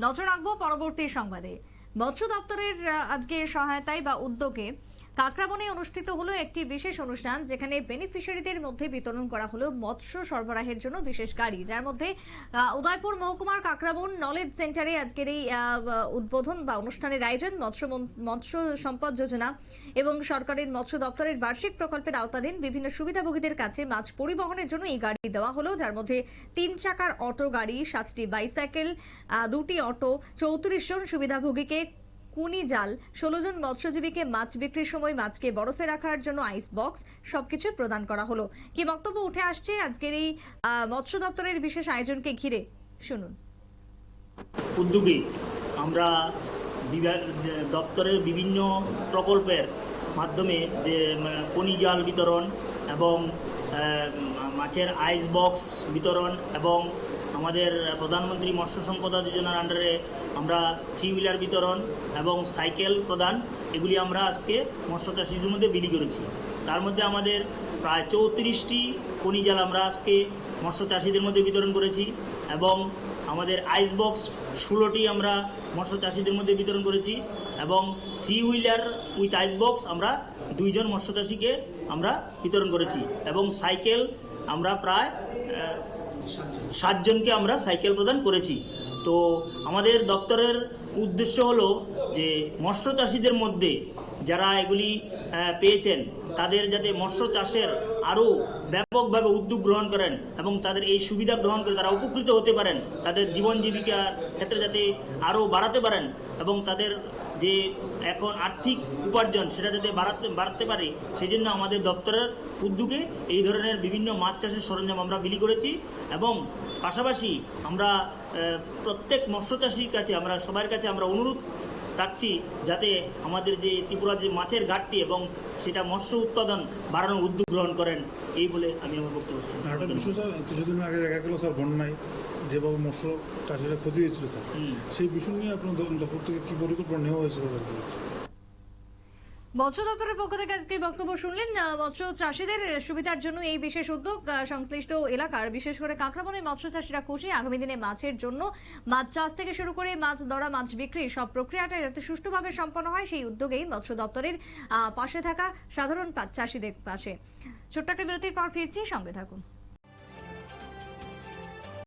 নজর রাখবো পরবর্তী সংবাদে। মৎস্য দপ্তরের আজকে সহায়তায় বা উদ্যোগে কাকরাবনে অনুষ্ঠিত হলো একটি বিশেষ অনুষ্ঠান, যেখানে বেনিফিশিয়ারিদের মধ্যে বিতরণ করা হলো মৎস্য সরবরাহের জন্য বিশেষ গাড়ি, যার মধ্যে উদয়পুর মহকুমার কাকরাবন নলেজ সেন্টারে আজকের এই উদ্বোধন বা অনুষ্ঠানের আয়োজন মৎস্য সম্পদ যোজনা এবং সরকারের মৎস্য দপ্তরের বার্ষিক প্রকল্পের আওতাধীন বিভিন্ন সুবিধাভোগীদের কাছে মাছ পরিবহনের জন্য এই গাড়ি দেওয়া হলো, যার মধ্যে 3 চাকার অটো গাড়ি, 7টি বাইসাইকেল, 2টি অটো, 34 জন সুবিধাভোগীকে কুনি জাল, 16 জন মৎস্যজীবীকে মাছ বিক্রির সময় মাছকে বরফে রাখার জন্য আইস বক্স, সবকিছু প্রদান করা হলো। কি বক্তব্য উঠে আসছে আজকের এই মৎস্য দপ্তরের বিশেষ আয়োজনকে ঘিরে, শুনুন। উদ্যোগে আমরা দপ্তরের বিভিন্ন প্রকল্পের মাধ্যমে যে কুনি জাল বিতরণ এবং মাছের আইস বক্স বিতরণ এবং আমাদের প্রধানমন্ত্রী মৎস্য সম্পদা যোজনার আন্ডারে আমরা 3 হুইলার বিতরণ এবং সাইকেল প্রদান, এগুলি আমরা আজকে মৎস্য চাষিদের মধ্যে বিলি করেছি। তার মধ্যে আমাদের প্রায় 34টি কুনি জাল আমরা আজকে মৎস্য চাষিদের মধ্যে বিতরণ করেছি এবং আমাদের আইস বক্স 16টি আমরা মৎস্য চাষিদের মধ্যে বিতরণ করেছি এবং 3 হুইলার উইথ আইস বক্স আমরা 2 জন মৎস্য চাষিকে আমরা বিতরণ করেছি এবং সাইকেল আমরা প্রায় 7 জনকে আমরা সাইকেল প্রদান করেছি। তো আমাদের দপ্তরের উদ্দেশ্য হলো যে মৎস্য চাষিদের মধ্যে যারা এগুলি পেয়েছেন তাদের যাতে মৎস্য চাষের আরও ব্যাপকভাবে উদ্যোগ গ্রহণ করেন এবং তাদের এই সুবিধা গ্রহণ করে তারা উপকৃত হতে পারেন, তাদের জীবন জীবিকার ক্ষেত্রে যাতে আরও বাড়াতে পারেন এবং তাদের যে এখন আর্থিক উপার্জন সেটা যাতে বাড়াতে পারে, সেই জন্য আমাদের দপ্তরের উদ্যোগে এই ধরনের বিভিন্ন মাছ চাষের সরঞ্জাম আমরা বিলি করেছি এবং পাশাপাশি আমরা প্রত্যেক মৎস্য চাষির কাছে আমরা সবার কাছে আমরা অনুরোধ রাখছি যাতে আমাদের যে ত্রিপুরার যে মাছের ঘাটতি এবং সেটা মৎস্য উৎপাদন বাড়ানোর উদ্যোগ গ্রহণ করেন, এই বলে আমি আমার বক্তব্য। কিছুদিন আগে দেখা গেল স্যার বন্যায় যেভাবে মৎস্য চাষিরা ক্ষতি হয়েছিল স্যার, সেই বিষয় নিয়ে আপনার দপ্তর থেকে কি পরিকল্পনা নেওয়া হয়েছিল? মৎস্য দপ্তরের পক্ষ থেকে আজকে বক্তব্য শুনলেন। মৎস্য চাষীদের সুবিধার জন্য এই বিশেষ উদ্যোগ, সংশ্লিষ্ট এলাকার বিশেষ করে কাকরাবনের মৎস্য চাষীরা খুশি। আগামী দিনে মাছের জন্য মাছ চাষ থেকে শুরু করে মাছ ধরা, মাছ বিক্রি সব প্রক্রিয়াটা যাতে সুষ্ঠুভাবে সম্পন্ন হয়, সেই উদ্যোগেই মৎস্য দপ্তরের পাশে থাকা সাধারণ চাষীদের পাশে। ছোট্ট একটা বিরতির পর ফিরছি, সঙ্গে থাকুন।